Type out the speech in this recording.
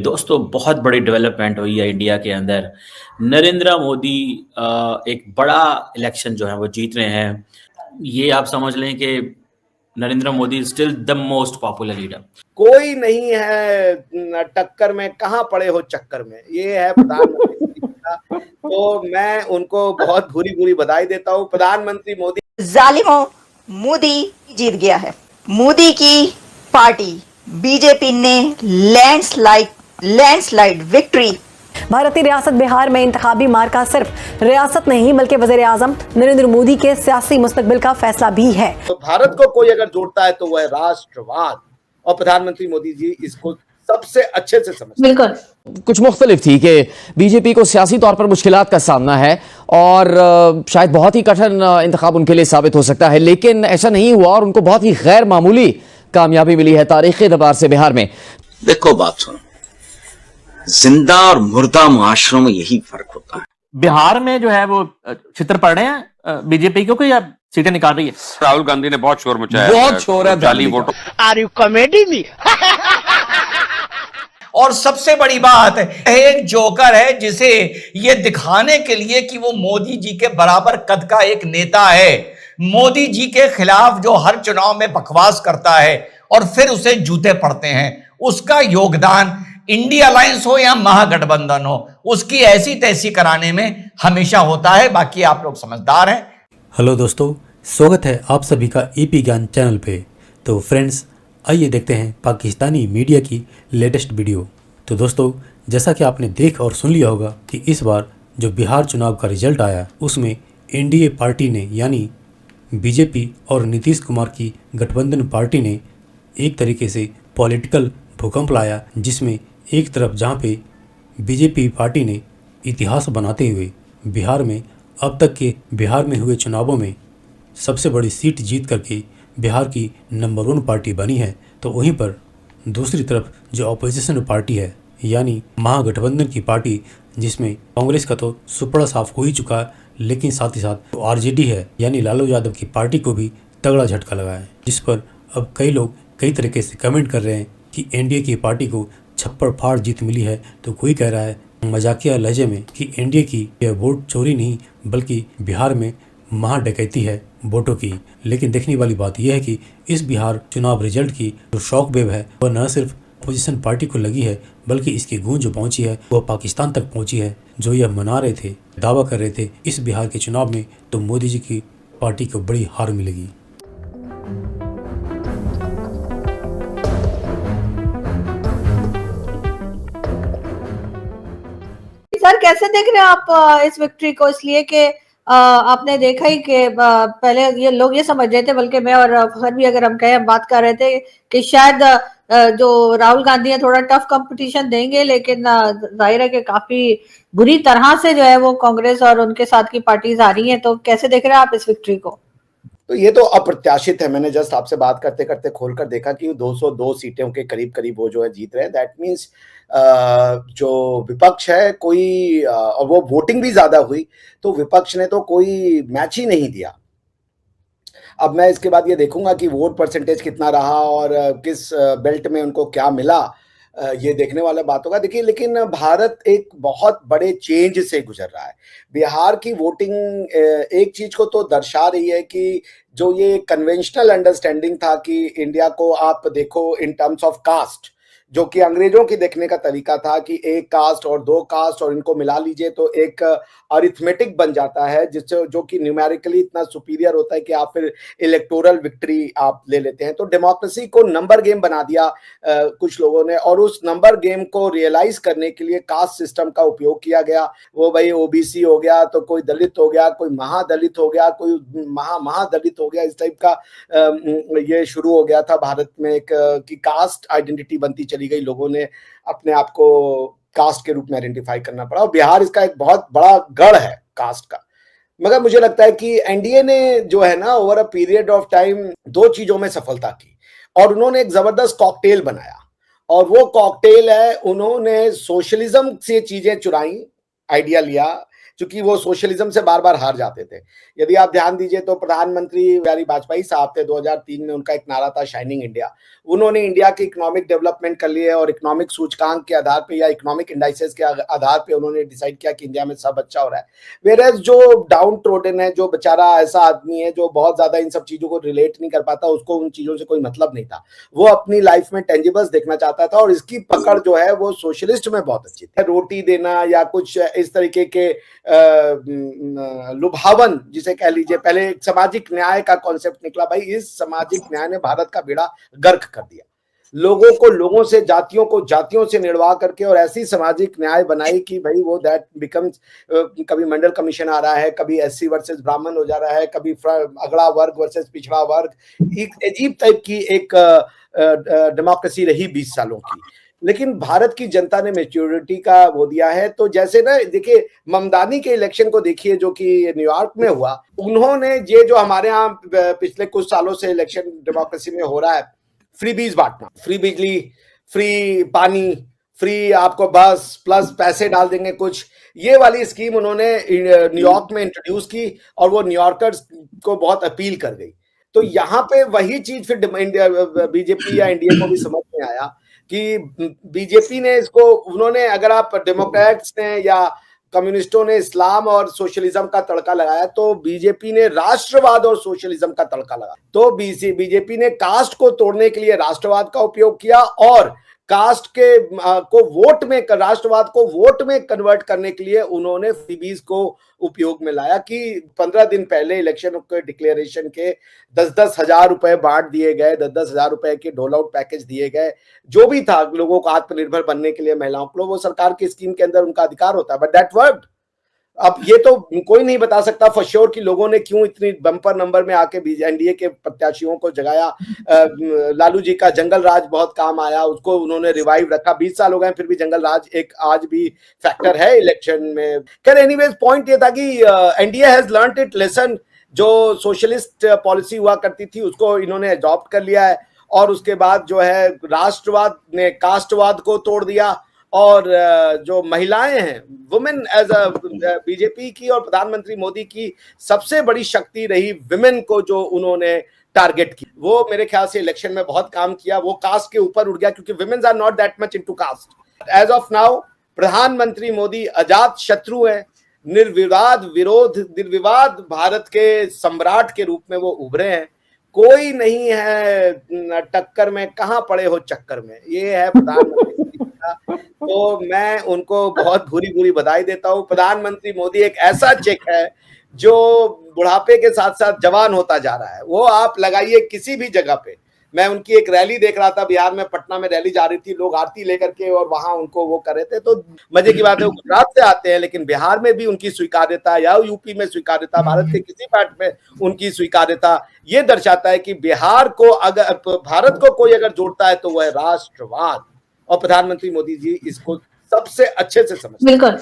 दोस्तों बहुत बड़ी डेवलपमेंट हुई है इंडिया के अंदर। नरेंद्र मोदी एक बड़ा इलेक्शन जो है वो जीत रहे हैं। ये आप समझ लें कि Narendra Modi still the most popular leader. कोई नहीं है टक्कर में, कहाँ पड़े हो चक्कर में, ये है प्रधानमंत्री का। तो मैं उनको बहुत बुरी बुरी बधाई देता हूँ। प्रधानमंत्री मोदी जालिमों, मोदी जीत गया है। मोदी की पार्टी बीजेपी ने लैंडस्लाइड विक्ट्री। भारतीय रियासत बिहार में इंतखाबी मार्का सिर्फ रियासत नहीं बल्कि वज़ीर आज़म नरेंद्र मोदी के सियासी मुस्तकबिल का फैसला भी है। तो भारत को कोई अगर जोड़ता है तो वह है राष्ट्रवाद, और प्रधानमंत्री मोदी जी इसको सबसे अच्छे से समझते हैं। बिल्कुल कुछ मुख्तलिफ थी कि बीजेपी को सियासी तौर पर मुश्किलात का सामना है और शायद बहुत ही कठिन इंतखाब उनके लिए साबित हो सकता है, लेकिन ऐसा नहीं हुआ और उनको बहुत ही गैर मामूली कामयाबी मिली है तारीखी एतबार से बिहार में। देखो बात सुनो, जिंदा और मुर्दा मुआशरों में यही फर्क होता है। बिहार में जो है वो छितर पड़ रहे हैं बीजेपी को, या सीटें निकाल रही है। राहुल गांधी ने बहुत शोर मचाया, बहुत शोर है जाली वोटों। Are you comedy me? और सबसे बड़ी बात है, एक जोकर है जिसे ये दिखाने के लिए कि वो मोदी जी के बराबर कद का एक नेता है, मोदी जी के खिलाफ जो हर चुनाव में बकवास करता है और फिर उसे जूते पड़ते हैं, उसका योगदान इंडिया अलायंस हो या महागठबंधन हो, उसकी ऐसी तैसी कराने में हमेशा होता है। बाकी आप लोग समझदार हैं। हेलो दोस्तों, स्वागत है आप सभी का ईपी ज्ञान चैनल पे। तो फ्रेंड्स, आइए देखते हैं पाकिस्तानी मीडिया की लेटेस्ट वीडियो। तो दोस्तों, जैसा कि आपने देख और सुन लिया होगा कि इस बार जो बिहार चुनाव का रिजल्ट आया उसमें एनडीए पार्टी ने यानी बीजेपी और नीतीश कुमार की गठबंधन पार्टी ने एक तरीके से पॉलिटिकल भूकंप लाया, जिसमें एक तरफ जहां पे बीजेपी पार्टी ने इतिहास बनाते हुए बिहार में अब तक के बिहार में हुए चुनावों में सबसे बड़ी सीट जीत करके बिहार की नंबर 1 पार्टी बनी है, तो वहीं पर दूसरी तरफ जो अपोजिशन पार्टी है यानी महागठबंधन की पार्टी, जिसमें कांग्रेस का तो सुपड़ा साफ हो ही चुका है, लेकिन साथ ही साथ तो आरजेडी है यानी लालू यादव की पार्टी को भी तगड़ा झटका लगा है, जिस पर अब कई लोग कई तरीके से कमेंट कर रहे हैं कि एनडीए की पार्टी को छप्पड़ फाड़ जीत मिली है। तो कोई कह रहा है मजाकिया लहजे में कि एनडीए की यह वोट चोरी नहीं बल्कि बिहार में महा डकैती है वोटों की। लेकिन देखने वाली बात यह है कि इस बिहार चुनाव रिजल्ट की जो शॉक वेव है वह न सिर्फ अपोजिशन पार्टी को लगी है बल्कि इसकी गूंज जो पहुंची है वह पाकिस्तान तक पहुंची है। जो यह मना रहे थे, दावा कर रहे थे इस बिहार के चुनाव में तो मोदी जी की पार्टी को बड़ी हार मिलेगी। सर, कैसे देख रहे हैं आप इस विक्ट्री को? इसलिए कि आपने देखा ही कि पहले ये लोग ये समझ रहे थे, बल्कि मैं और फखर भी अगर हम कहें बात कर रहे थे कि शायद जो राहुल गांधी है थोड़ा टफ कंपटीशन देंगे, लेकिन जाहिर है कि काफी बुरी तरह से जो है वो कांग्रेस और उनके साथ की पार्टीज आ रही हैं। तो कैसे देख रहे हैं आप इस विक्ट्री को? तो ये तो अप्रत्याशित है। मैंने जस्ट आपसे बात करते करते खोलकर देखा कि 202 सीटों के करीब करीब वो जो है जीत रहे हैं। दैट मीन्स जो विपक्ष है कोई और वो वोटिंग भी ज्यादा हुई, तो विपक्ष ने तो कोई मैच ही नहीं दिया। अब मैं इसके बाद ये देखूंगा कि वोट परसेंटेज कितना रहा और किस बेल्ट में उनको क्या मिला, ये देखने वाला बात होगा। देखिए, लेकिन भारत एक बहुत बड़े चेंज से गुजर रहा है। बिहार की वोटिंग एक चीज को तो दर्शा रही है कि जो ये कन्वेंशनल अंडरस्टैंडिंग था कि इंडिया को आप देखो इन टर्म्स ऑफ कास्ट, जो कि अंग्रेजों की देखने का तरीका था कि एक कास्ट और 2 कास्ट और इनको मिला लीजिए तो एक अरिथमेटिक बन जाता है, जिससे जो कि न्यूमेरिकली इतना सुपीरियर होता है कि आप फिर इलेक्टोरल विक्ट्री आप ले लेते हैं। तो डेमोक्रेसी को नंबर गेम बना दिया कुछ लोगों ने, और उस नंबर गेम को रियलाइज करने के लिए कास्ट सिस्टम का उपयोग किया गया। वो भाई ओबीसी हो गया तो कोई दलित हो गया, कोई महादलित हो गया, कोई महादलित हो गया, इस टाइप का ये शुरू हो गया था भारत में एक कि कास्ट आइडेंटिटी बनती चली गई। लोगों ने अपने आप को कास्ट के रूप में आइडेंटिफाई करना पड़ा, और बिहार इसका एक बहुत बड़ा गढ़ है कास्ट का। मगर मुझे लगता है कि एनडीए ने जो है ना over a period of time 2 चीजों में सफलता की, और उन्होंने एक जबरदस्त कॉकटेल बनाया, और वो कॉकटेल है उन्होंने सोशलिज्म से चीजें चुराई, आइडिया लिया, क्योंकि वो सोशलिज्म से बार बार हार जाते थे। यदि आप ध्यान दीजिए तो प्रधानमंत्री बिहारी वाजपेयी साहब थे, 2003 में उनका एक नारा था शाइनिंग इंडिया। उन्होंने इंडिया की इकोनॉमिक डेवलपमेंट कर लिए और इकोनॉमिक सूचकांक के आधार पे या इकोनॉमिक इंडाइसेस के आधार पे उन्होंने डिसाइड किया कि इंडिया में सब अच्छा हो रहा है। वेयरएज जो डाउन ट्रोडन है, जो बेचारा ऐसा आदमी है जो बहुत ज्यादा इन सब चीजों को रिलेट नहीं कर पाता, उसको उन चीजों से कोई मतलब नहीं था, वो अपनी लाइफ में टेंजिबल्स देखना चाहता था। और इसकी पकड़ जो है वो सोशलिस्ट में बहुत अच्छी थी। रोटी देना या कुछ इस तरीके के लुभावन जिसे कह लीजिए, पहले एक सामाजिक न्याय का कॉन्सेप्ट निकला। भाई इस सामाजिक न्याय ने भारत का बेड़ा गर्क कर दिया। लोगों को लोगों से, जातियों को जातियों से निर्वाह करके और ऐसी सामाजिक न्याय बनाई कि भाई वो दैट बिकम्स, कभी मंडल कमीशन आ रहा है, कभी एससी वर्सेस ब्राह्मण हो जा रहा है, कभी अगड़ा वर्ग वर्सेस पिछड़ा वर्ग। एक अजीब टाइप की एक डेमोक्रेसी रही 20 सालों की। लेकिन भारत की जनता ने मैच्योरिटी का वो दिया है। तो जैसे ना देखिए, ममदानी के इलेक्शन को देखिए जो कि न्यूयॉर्क में हुआ, उन्होंने ये जो हमारे यहाँ पिछले कुछ सालों से इलेक्शन डेमोक्रेसी में हो रहा है, फ्री बीज बांटना, फ्री बिजली, फ्री पानी, फ्री आपको बस प्लस पैसे डाल देंगे कुछ, ये वाली स्कीम उन्होंने न्यूयॉर्क में इंट्रोड्यूस की और वो न्यूयॉर्कर्स को बहुत अपील कर गई। तो यहाँ पे वही चीज फिर बीजेपी या इंडिया को भी समझ में आया कि बीजेपी ने इसको, उन्होंने, अगर आप डेमोक्रेट्स ने या कम्युनिस्टों ने इस्लाम और सोशलिज्म का तड़का लगाया, तो बीजेपी ने राष्ट्रवाद और सोशलिज्म का तड़का लगाया। तो बीजेपी ने कास्ट को तोड़ने के लिए राष्ट्रवाद का उपयोग किया और कास्ट के को वोट में, राष्ट्रवाद को वोट में कन्वर्ट करने के लिए उन्होंने फ्रीबीज को उपयोग में लाया कि 15 दिन पहले इलेक्शन के डिक्लेरेशन के 10-10 हजार रुपए बांट दिए गए, 10-10 हजार रुपए के डोल आउट पैकेज दिए गए, जो भी था लोगों को आत्मनिर्भर बनने के लिए, महिलाओं को, वो सरकार की स्कीम के अंदर उनका अधिकार होता है। But that worked. अब ये तो कोई नहीं बता सकता फॉर श्योर कि लोगों ने क्यों इतनी बम्पर नंबर में आके एनडीए के प्रत्याशियों को जगाया। लालू जी का जंगल राज बहुत काम आया, उसको उन्होंने रिवाइव रखा। 20 साल हो गए फिर भी जंगल राज एक आज भी फैक्टर है इलेक्शन में। खैर एनीवेज पॉइंट ये था कि NDA has learned it lesson. जो सोशलिस्ट पॉलिसी हुआ करती थी उसको इन्होंने अडॉप्ट कर लिया है और उसके बाद जो है राष्ट्रवाद ने कास्टवाद को तोड़ दिया। और जो महिलाएं हैं, वुमेन एज अ, बीजेपी की और प्रधानमंत्री मोदी की सबसे बड़ी शक्ति रही विमेन को जो उन्होंने टारगेट की, वो मेरे ख्याल से इलेक्शन में बहुत काम किया। वो कास्ट के ऊपर उठ गया क्योंकि women's are not that much into caste. As of now प्रधानमंत्री मोदी अजात शत्रु है, निर्विवाद भारत के सम्राट के रूप में वो उभरे हैं। कोई नहीं है टक्कर में, कहां पड़े हो चक्कर में, ये है प्रधानमंत्री मोदी का। तो मैं उनको बहुत भूरी भूरी बधाई देता हूं। प्रधानमंत्री मोदी एक ऐसा चेक है जो बुढ़ापे के साथ साथ जवान होता जा रहा है। वो आप लगाइए किसी भी जगह पे। मैं उनकी एक रैली देख रहा था बिहार में, पटना में रैली जा रही थी, लोग आरती लेकर के और वहां उनको वो कर रहे थे। तो मजे की बात है, वो गुजरात से आते हैं लेकिन बिहार में भी उनकी स्वीकार्यता या यूपी में स्वीकार्यता, भारत के किसी पार्ट में उनकी स्वीकार्यता, ये दर्शाता है कि बिहार को, अगर भारत को कोई अगर जोड़ता है तो वह है राष्ट्रवाद। और प्रधानमंत्री मोदी जी इसको सबसे अच्छे से समझते हैं। बिल्कुल।